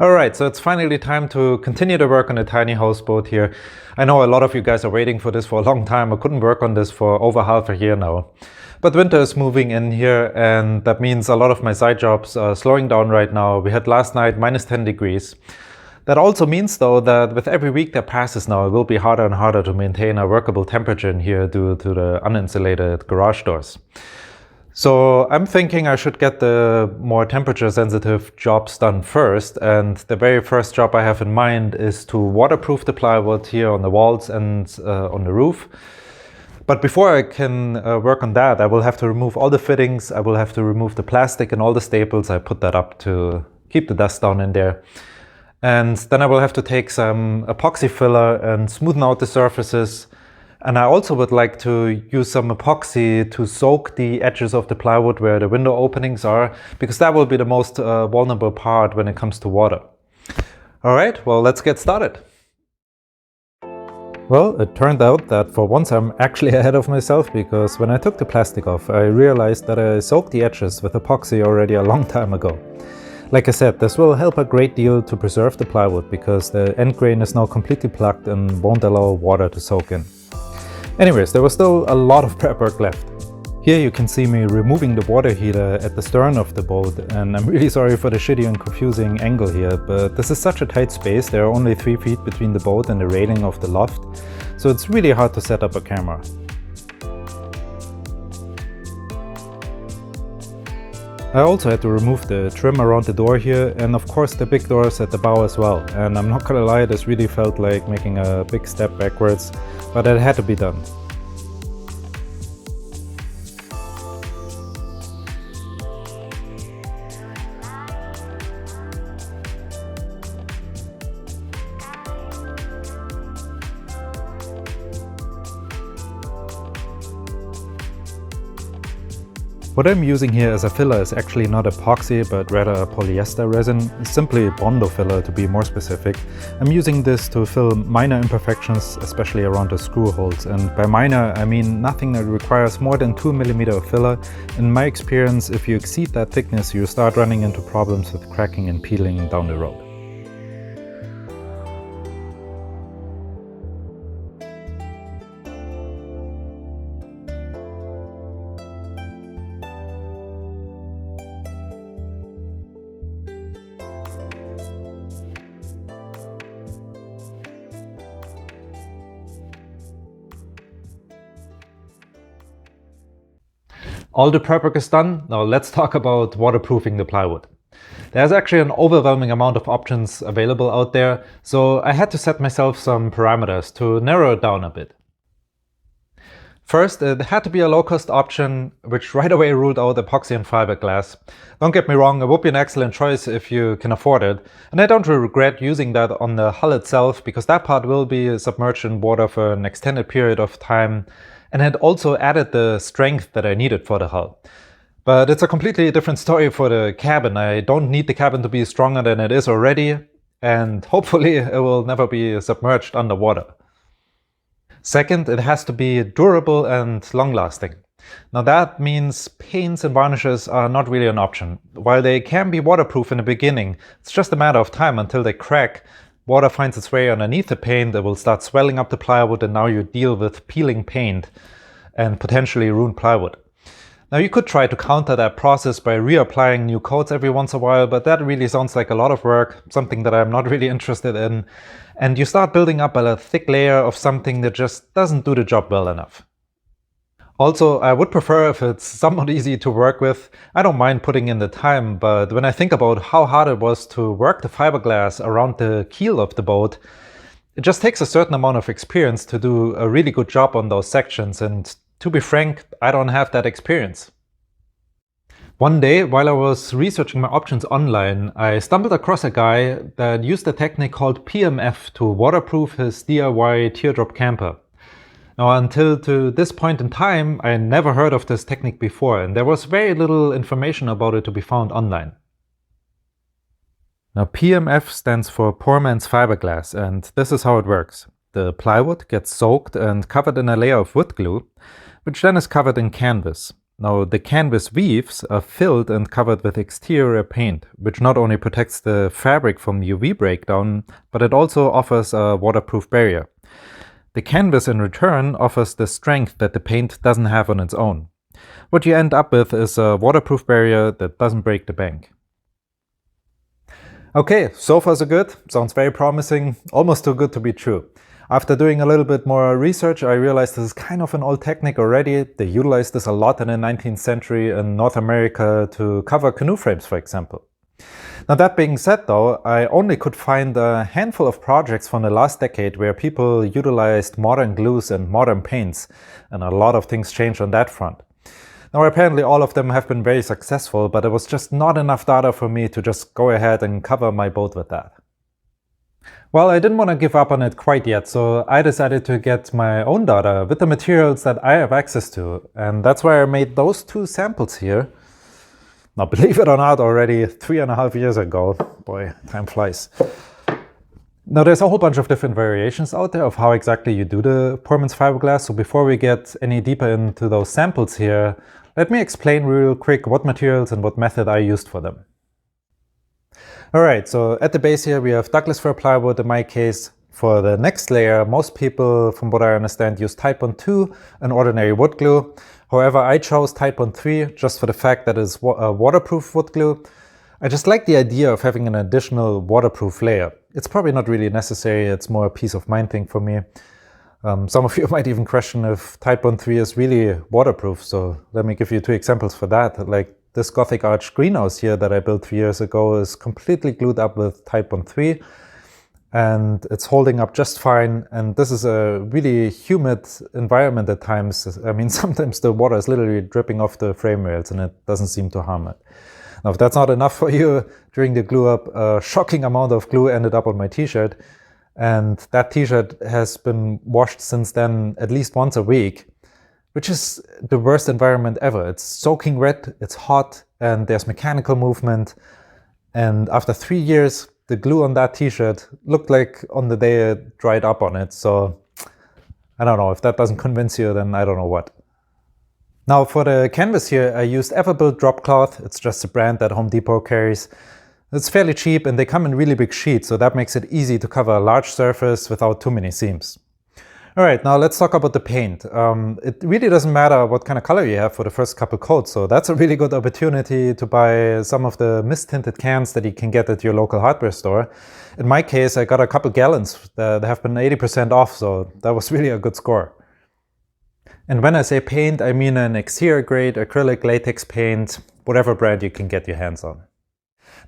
Alright, so it's finally time to continue to work on a tiny houseboat here. I know a lot of you guys are waiting for this for a long time. I couldn't work on this for over half a year now. But winter is moving in here, and that means a lot of my side jobs are slowing down right now. We had last night minus 10 degrees. That also means though that with every week that passes now, it will be harder and harder to maintain a workable temperature in here due to the uninsulated garage doors. So I'm thinking I should get the more temperature sensitive jobs done first, and the very first job I have in mind is to waterproof the plywood here on the walls and on the roof. But before I can work on that, I will have to remove all the fittings, I will have to remove the plastic and all the staples. I put that up to keep the dust down in there. And then I will have to take some epoxy filler and smoothen out the surfaces. And I also would like to use some epoxy to soak the edges of the plywood where the window openings are, because that will be the most vulnerable part when it comes to water. Alright, well, let's get started. Well, it turned out that for once I'm actually ahead of myself, because when I took the plastic off, I realized that I soaked the edges with epoxy already a long time ago. Like I said, this will help a great deal to preserve the plywood, because the end grain is now completely plugged and won't allow water to soak in. Anyways, there was still a lot of prep work left. Here you can see me removing the water heater at the stern of the boat, and I'm really sorry for the shitty and confusing angle here, but this is such a tight space. There are only 3 feet between the boat and the railing of the loft, so it's really hard to set up a camera. I also had to remove the trim around the door here, and of course the big doors at the bow as well. And I'm not gonna lie, this really felt like making a big step backwards, but it had to be done. What I'm using here as a filler is actually not epoxy, but rather a polyester resin, simply Bondo filler to be more specific. I'm using this to fill minor imperfections, especially around the screw holes. And by minor, I mean nothing that requires more than 2 mm of filler. In my experience, if you exceed that thickness, you start running into problems with cracking and peeling down the road. All the prep work is done. Now let's talk about waterproofing the plywood. There's actually an overwhelming amount of options available out there, so I had to set myself some parameters to narrow it down a bit. First, it had to be a low-cost option, which right away ruled out epoxy and fiberglass. Don't get me wrong, it would be an excellent choice if you can afford it, and I don't regret using that on the hull itself, because that part will be submerged in water for an extended period of time, and had also added the strength that I needed for the hull. But it's a completely different story for the cabin. I don't need the cabin to be stronger than it is already, and hopefully it will never be submerged underwater. Second, it has to be durable and long-lasting. Now that means paints and varnishes are not really an option. While they can be waterproof in the beginning, it's just a matter of time until they crack. Water finds its way underneath the paint, it will start swelling up the plywood, and now you deal with peeling paint and potentially ruined plywood. Now you could try to counter that process by reapplying new coats every once in a while, but that really sounds like a lot of work, something that I'm not really interested in. And you start building up a thick layer of something that just doesn't do the job well enough. Also, I would prefer if it's somewhat easy to work with. I don't mind putting in the time, but when I think about how hard it was to work the fiberglass around the keel of the boat, it just takes a certain amount of experience to do a really good job on those sections, and to be frank, I don't have that experience. One day, while I was researching my options online, I stumbled across a guy that used a technique called PMF to waterproof his DIY teardrop camper. Now, until to this point in time, I never heard of this technique before, and there was very little information about it to be found online. Now, PMF stands for Poor Man's Fiberglass, and this is how it works. The plywood gets soaked and covered in a layer of wood glue, which then is covered in canvas. Now, the canvas weaves are filled and covered with exterior paint, which not only protects the fabric from UV breakdown, but it also offers a waterproof barrier. The canvas in return offers the strength that the paint doesn't have on its own. What you end up with is a waterproof barrier that doesn't break the bank. Okay, so far so good. Sounds very promising, almost too good to be true. After doing a little bit more research, I realized this is kind of an old technique already. They utilized this a lot in the 19th century in North America to cover canoe frames, for example. Now, that being said though, I only could find a handful of projects from the last decade where people utilized modern glues and modern paints, and a lot of things changed on that front. Now, apparently all of them have been very successful, but there was just not enough data for me to just go ahead and cover my boat with that. Well, I didn't want to give up on it quite yet, so I decided to get my own data with the materials that I have access to, and that's why I made those two samples here. Now, believe it or not, already 3.5 years ago. Boy, time flies. Now, there's a whole bunch of different variations out there of how exactly you do the performance fiberglass, so before we get any deeper into those samples here, let me explain real quick what materials and what method I used for them. Alright, so at the base here we have Douglas fir plywood in my case. For the next layer, most people, from what I understand, use Type 2, an ordinary wood glue. However, I chose Type 3 just for the fact that it's a waterproof wood glue. I just like the idea of having an additional waterproof layer. It's probably not really necessary, it's more a peace of mind thing for me. Some of you might even question if Type 3 is really waterproof, so let me give you two examples for that. Like this Gothic arch greenhouse here that I built 3 years ago is completely glued up with Type 3, and it's holding up just fine. And this is a really humid environment at times. I mean, sometimes the water is literally dripping off the frame rails and it doesn't seem to harm it. Now, if that's not enough for you, during the glue up, a shocking amount of glue ended up on my t-shirt. And that t-shirt has been washed since then at least once a week, which is the worst environment ever. It's soaking wet, it's hot, and there's mechanical movement. And after 3 years, the glue on that t-shirt looked like on the day it dried up on it. So I don't know, if that doesn't convince you, then I don't know what. Now for the canvas here, I used Everbuilt drop cloth. It's just a brand that Home Depot carries. It's fairly cheap and they come in really big sheets, so that makes it easy to cover a large surface without too many seams. Alright, now let's talk about the paint. It really doesn't matter what kind of color you have for the first couple coats, so that's a really good opportunity to buy some of the mist-tinted cans that you can get at your local hardware store. In my case, I got a couple gallons that have been 80% off, so that was really a good score. And when I say paint, I mean an exterior grade acrylic latex paint, whatever brand you can get your hands on.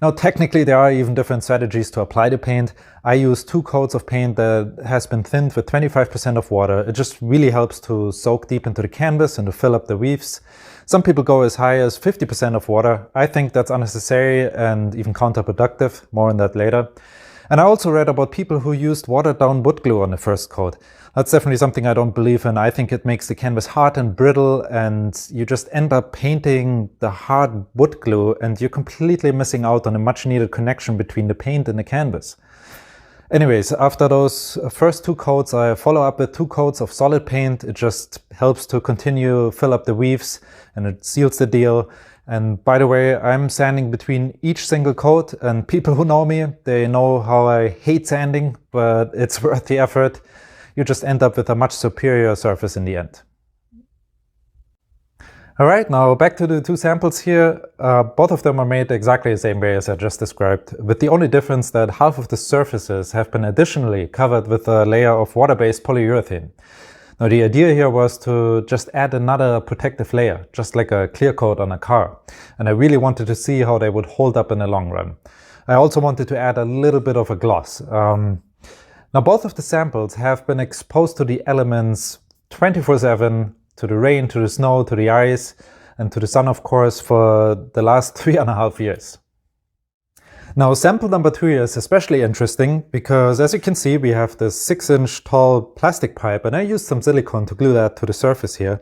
Now, technically, there are even different strategies to apply the paint. I use 2 coats of paint that has been thinned with 25% of water. It just really helps to soak deep into the canvas and to fill up the weaves. Some people go as high as 50% of water. I think that's unnecessary and even counterproductive. More on that later. And I also read about people who used watered down wood glue on the first coat. That's definitely something I don't believe in. I think it makes the canvas hard and brittle, and you just end up painting the hard wood glue and you're completely missing out on a much needed connection between the paint and the canvas. Anyways, after those first 2 coats, I follow up with 2 coats of solid paint. It just helps to continue fill up the weaves and it seals the deal. And by the way, I'm sanding between each single coat, and people who know me, they know how I hate sanding, but it's worth the effort. You just end up with a much superior surface in the end. Alright, now back to the 2 samples here. Both of them are made exactly the same way as I just described, with the only difference that half of the surfaces have been additionally covered with a layer of water-based polyurethane. Now the idea here was to just add another protective layer, just like a clear coat on a car. And I really wanted to see how they would hold up in the long run. I also wanted to add a little bit of a gloss. Now both of the samples have been exposed to the elements 24/7, to the rain, to the snow, to the ice, and to the sun, of course, for the last 3.5 years. Now sample number 3 is especially interesting because, as you can see, we have this 6-inch tall plastic pipe, and I used some silicone to glue that to the surface here.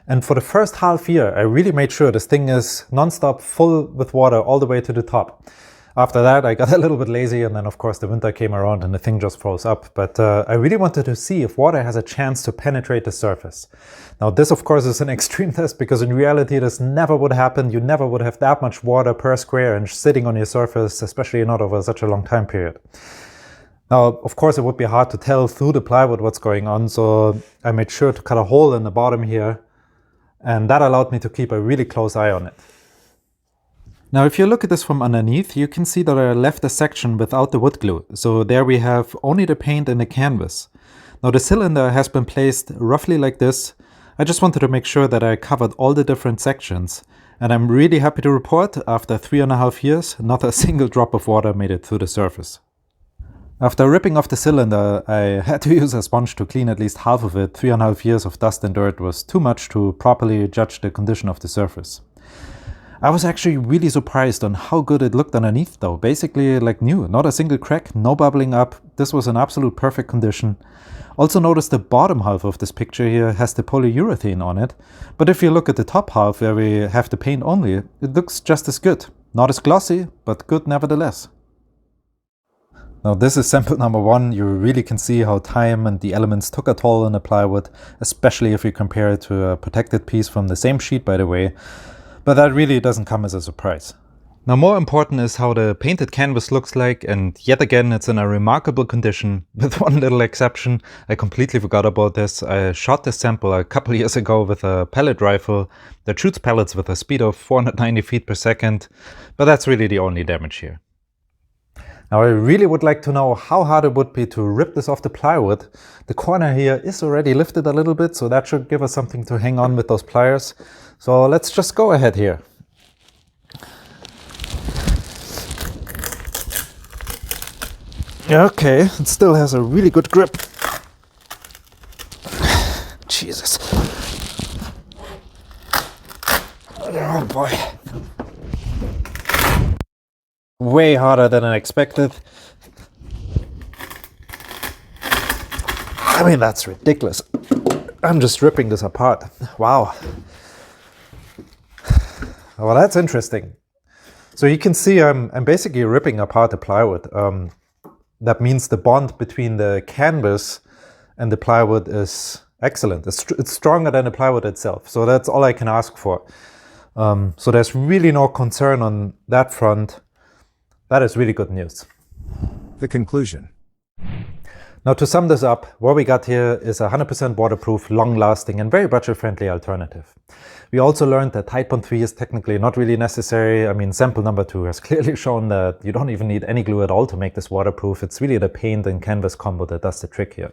And for the first half year, I really made sure this thing is non-stop full with water all the way to the top. After that, I got a little bit lazy, and then of course the winter came around and the thing just froze up. But I really wanted to see if water has a chance to penetrate the surface. Now this of course is an extreme test, because in reality this never would happen. You never would have that much water per square inch sitting on your surface, especially not over such a long time period. Now, of course, it would be hard to tell through the plywood what's going on, so I made sure to cut a hole in the bottom here, and that allowed me to keep a really close eye on it. Now, if you look at this from underneath, you can see that I left a section without the wood glue, so there we have only the paint and the canvas. Now, the cylinder has been placed roughly like this. I just wanted to make sure that I covered all the different sections, and I'm really happy to report, after 3.5 years, not a single drop of water made it through the surface. After ripping off the cylinder, I had to use a sponge to clean at least half of it. 3.5 years of dust and dirt was too much to properly judge the condition of the surface. I was actually really surprised on how good it looked underneath though. Basically like new, not a single crack, no bubbling up. This was an absolute perfect condition. Also notice the bottom half of this picture here has the polyurethane on it. But if you look at the top half where we have the paint only, it looks just as good. Not as glossy, but good nevertheless. Now this is sample number 1. You really can see how time and the elements took a toll on the plywood, especially if you compare it to a protected piece from the same sheet, by the way. But that really doesn't come as a surprise. Now more important is how the painted canvas looks like, and yet again it's in a remarkable condition, with one little exception. I completely forgot about this. I shot this sample a couple years ago with a pellet rifle that shoots pellets with a speed of 490 feet per second, but that's really the only damage here. Now I really would like to know how hard it would be to rip this off the plywood. The corner here is already lifted a little bit, so that should give us something to hang on with those pliers. So let's just go ahead here. Okay, it still has a really good grip. Jesus. Oh boy. Way harder than I expected. I mean, that's ridiculous. I'm just ripping this apart. Wow. Well, that's interesting. So you can see I'm basically ripping apart the plywood. That means the bond between the canvas and the plywood is excellent. It's stronger than the plywood itself. So that's all I can ask for. So there's really no concern on that front. That is really good news. The conclusion. Now to sum this up, what we got here is a 100% waterproof, long-lasting and very budget-friendly alternative. We also learned that Tide Bond 3 is technically not really necessary. I mean, sample number 2 has clearly shown that you don't even need any glue at all to make this waterproof. It's really the paint and canvas combo that does the trick here.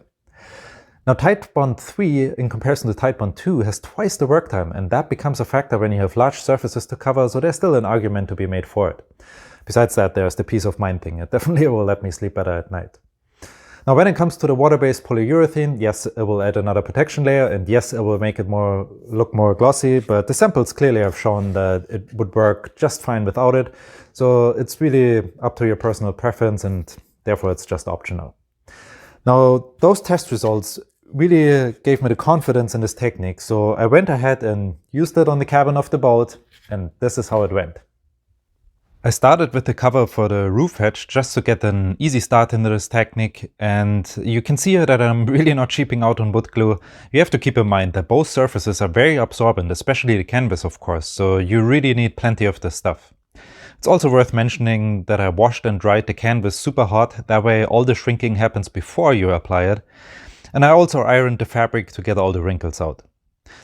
Now Tide Bond 3, in comparison to Tide Bond 2, has twice the work time, and that becomes a factor when you have large surfaces to cover, so there's still an argument to be made for it. Besides that, there's the peace of mind thing. It definitely will let me sleep better at night. Now when it comes to the water-based polyurethane, yes, it will add another protection layer, and yes, it will make it look more glossy, but the samples clearly have shown that it would work just fine without it. So it's really up to your personal preference, and therefore it's just optional. Now those test results really gave me the confidence in this technique, so I went ahead and used it on the cabin of the boat, and this is how it went. I started with the cover for the roof hatch just to get an easy start into this technique, and you can see here that I'm really not cheaping out on wood glue. You have to keep in mind that both surfaces are very absorbent, especially the canvas of course, so you really need plenty of this stuff. It's also worth mentioning that I washed and dried the canvas super hot, that way all the shrinking happens before you apply it. And I also ironed the fabric to get all the wrinkles out.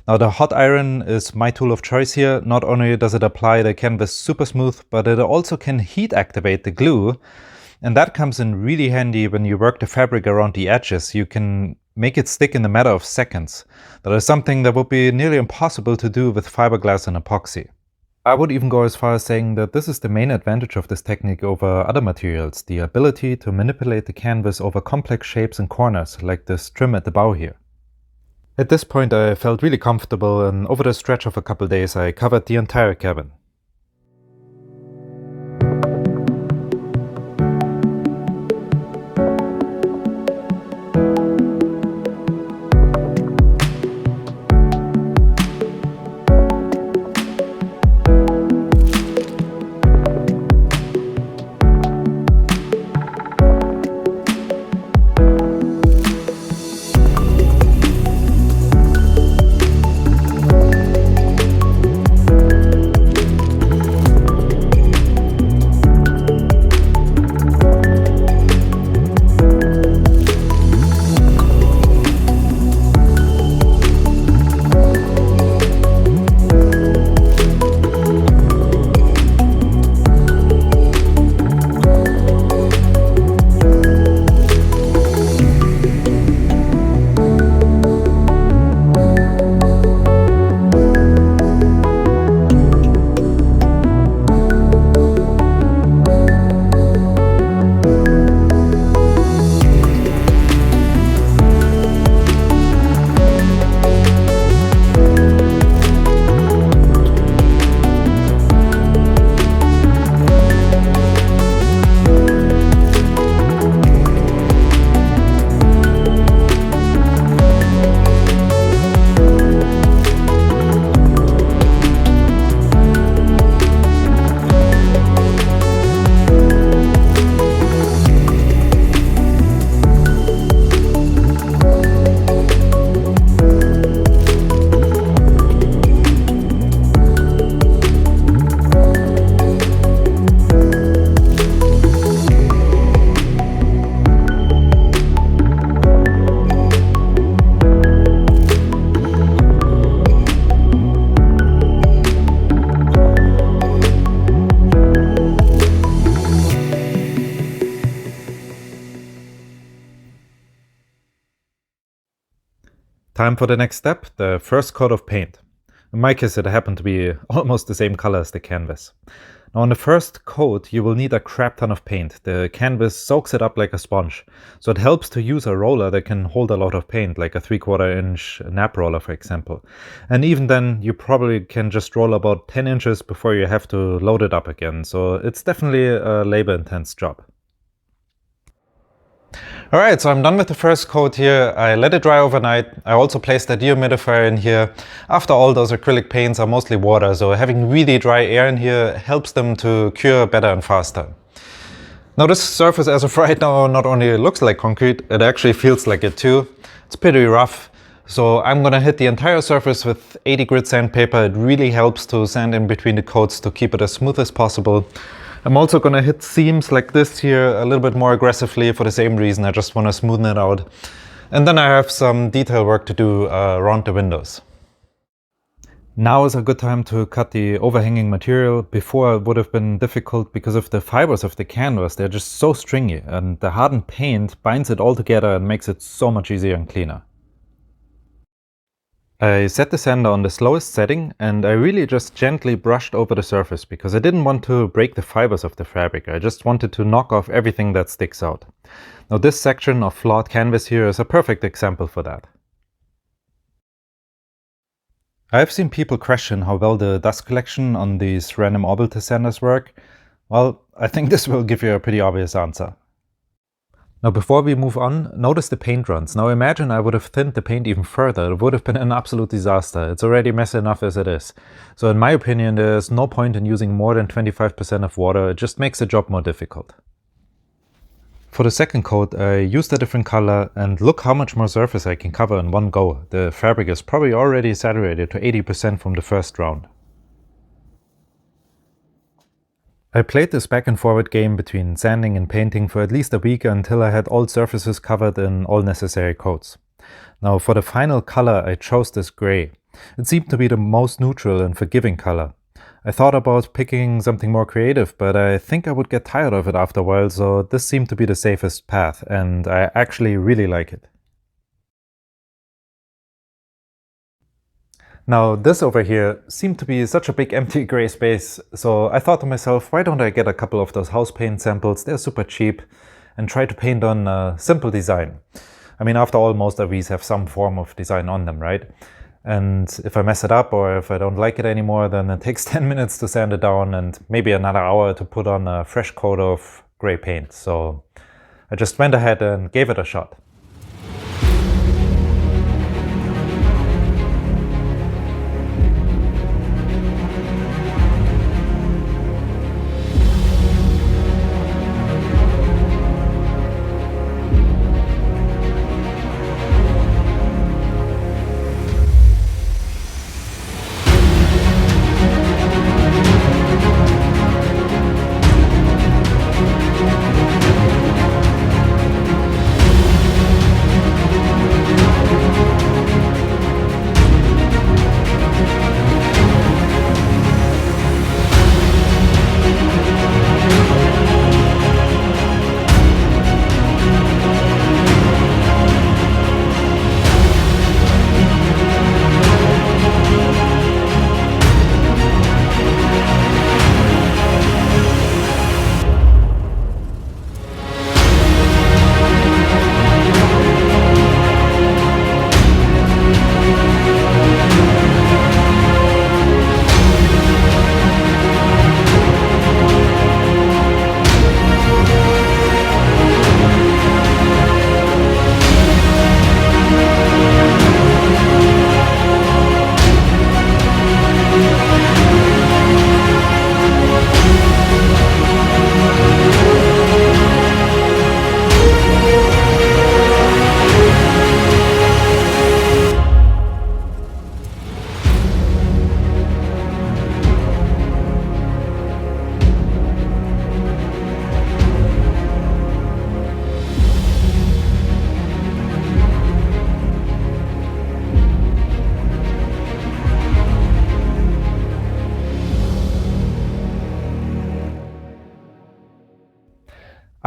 Now the hot iron is my tool of choice here. Not only does it apply the canvas super smooth, but it also can heat activate the glue. And that comes in really handy when you work the fabric around the edges. You can make it stick in a matter of seconds. That is something that would be nearly impossible to do with fiberglass and epoxy. I would even go as far as saying that this is the main advantage of this technique over other materials, the ability to manipulate the canvas over complex shapes and corners, like this trim at the bow here. At this point I felt really comfortable, and over the stretch of a couple days I covered the entire cabin. Time for the next step, the first coat of paint. In my case, it happened to be almost the same color as the canvas. Now on the first coat, you will need a crap ton of paint. The canvas soaks it up like a sponge, so it helps to use a roller that can hold a lot of paint, like a 3/4 inch nap roller, for example. And even then, you probably can just roll about 10 inches before you have to load it up again, so it's definitely a labor-intense job. Alright, so I'm done with the first coat here. I let it dry overnight. I also placed a dehumidifier in here. After all, those acrylic paints are mostly water, so having really dry air in here helps them to cure better and faster. Now this surface as of right now not only looks like concrete, it actually feels like it too. It's pretty rough, so I'm gonna hit the entire surface with 80 grit sandpaper. It really helps to sand in between the coats to keep it as smooth as possible. I'm also gonna hit seams like this here a little bit more aggressively for the same reason. I just want to smoothen it out. And then I have some detail work to do around the windows. Now is a good time to cut the overhanging material. Before it would have been difficult because of the fibers of the canvas. They're just so stringy, and the hardened paint binds it all together and makes it so much easier and cleaner. I set the sander on the slowest setting, and I really just gently brushed over the surface because I didn't want to break the fibers of the fabric. I just wanted to knock off everything that sticks out. Now this section of flawed canvas here is a perfect example for that. I've seen people question how well the dust collection on these random Orbital sanders work. Well, I think this will give you a pretty obvious answer. Now before we move on, notice the paint runs. Now imagine I would have thinned the paint even further. It would have been an absolute disaster. It's already messy enough as it is. So in my opinion, there's no point in using more than 25% of water. It just makes the job more difficult. For the second coat, I used a different color, and look how much more surface I can cover in one go. The fabric is probably already saturated to 80% from the first round. I played this back and forward game between sanding and painting for at least a week until I had all surfaces covered in all necessary coats. Now for the final color I chose this gray. It seemed to be the most neutral and forgiving color. I thought about picking something more creative, but I think I would get tired of it after a while, so this seemed to be the safest path, and I actually really like it. Now this over here seemed to be such a big empty gray space, so I thought to myself, why don't I get a couple of those house paint samples, they're super cheap, and try to paint on a simple design. I mean, after all, most RVs have some form of design on them, right? And if I mess it up or if I don't like it anymore, then it takes 10 minutes to sand it down and maybe another hour to put on a fresh coat of gray paint. So I just went ahead and gave it a shot.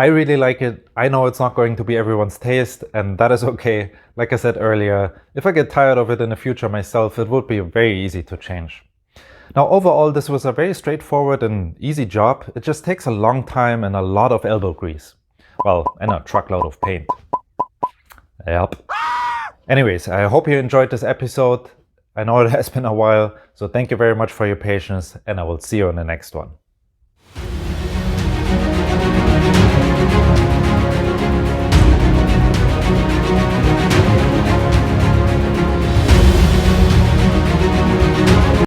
I really like it. I know it's not going to be everyone's taste, and that is okay. Like I said earlier, if I get tired of it in the future myself, it would be very easy to change. Now overall, this was a very straightforward and easy job. It just takes a long time and a lot of elbow grease. Well, and a truckload of paint. Yep. Anyways, I hope you enjoyed this episode. I know it has been a while, so thank you very much for your patience, and I will see you in the next one.